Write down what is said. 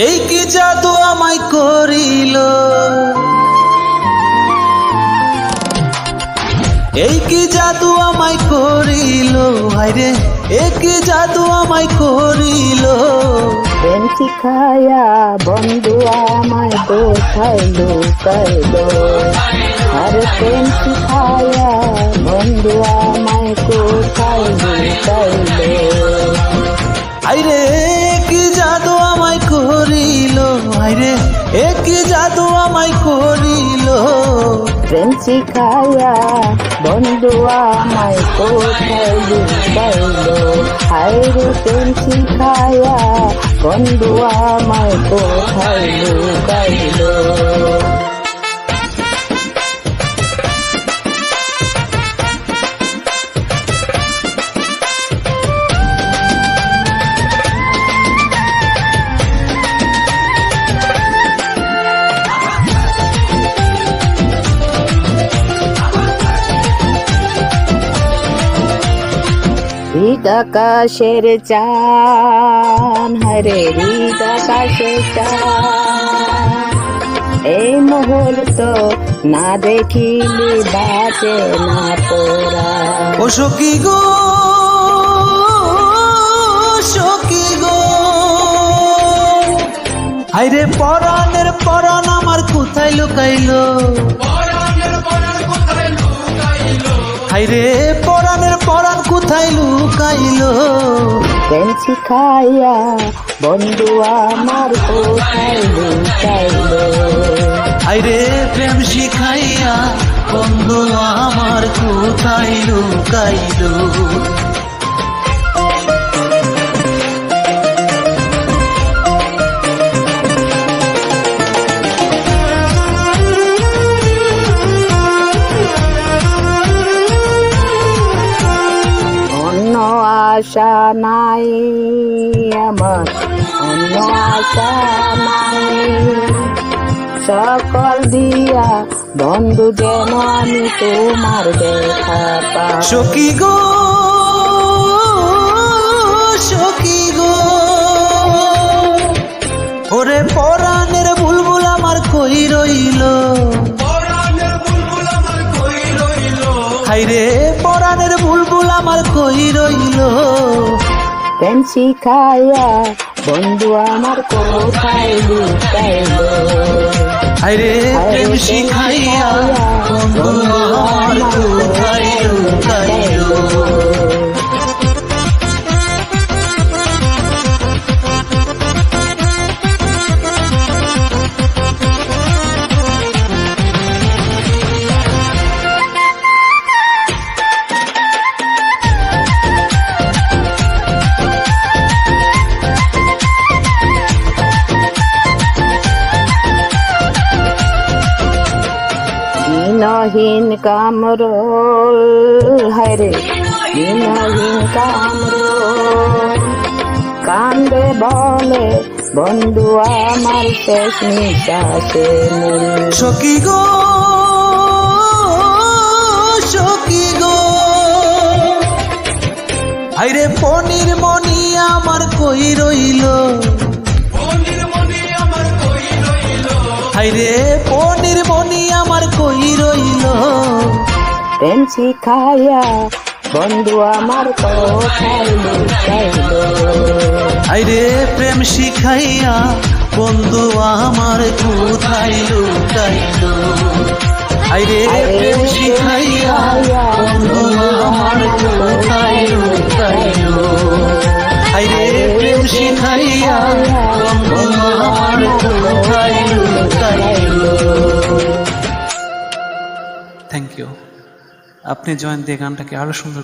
এই কি জাদু আমায় করিল, এই কি জাদু আমায় করিল, হায়রে এই কি জাদু আমায় করিল। প্রেম শিখায়া বন্ধু আমায় কোথায় লুকাইলো, আর প্রেম শিখায়া বন্ধু আমায় কোথায় লুকাইলো। হায়রে কি জাদু আমায় করিল, হায়রে কি জাদু আমায় করিল। প্রেম শিখায়া বন্ধু আমায় কোথায় লুকাইলো, হায়রে প্রেম শিখায়া বন্ধু আমায় কোথায় লুকাইলো। হৃদ আকাশের চান, হরে হৃদ আকাশের চান, এই মুহূর্ত না দেখিলে বাঁচে না তোরা। ও সখী গো, সখী গো, হায়রে পরাণের পরাণ আমার কোথায় লুকাইলো, হায়রে পরাণের পরাণ কোথায় লুকাইলো। প্রেম শিখাইয়া বন্ধু আমার কোথায় লুকাইলো, হায়রে প্রেম শিখাইয়া বন্ধু আমার কোথায় লুকাইলো। অন্য আশা নাই আমার, অন্য আশা নাই, সকল দিয়া বন্ধু যেন আমি তোমার দেখা পাই। সখী গো, সখী গো, ওরে পরাণের বুলবুল আমার কই রইল, হায়রে পরাণের বুলবুল আমার কই রইল। প্রেম শিখাইয়া বন্ধু আমার কোথায় লুকাইলো, হায়রে প্রেম শিখাইয়া বন্ধু আমার কোথায় লুকাইলো। দিনহীন কামরোল, হরে দিনহীন কামরোল, কান্দে বলে বন্ধু আমার শেষ নিঃশ্বাসে মূল। সখী গো, সখী গো, হায়রে পনির মনি আমার কই রইল, হায়রে পনির মনি আমার কই রইল। প্রেম শিখাইয়া বন্ধু আমার কোথায় লুকাইলো, হায়রে প্রেম শিখাইয়া বন্ধু আমার কোথায় লুকাইলো, হায়রে প্রেম শিখাইয়া বন্ধু আমার কোথায় লুকাইলো, হায়রে প্রেম শিখাইয়া বন্ধু আমার কোথায় লুকাইলো। Thank you. আপনি জয়েন্ট দিয়ে গানটাকে আরো সুন্দর করে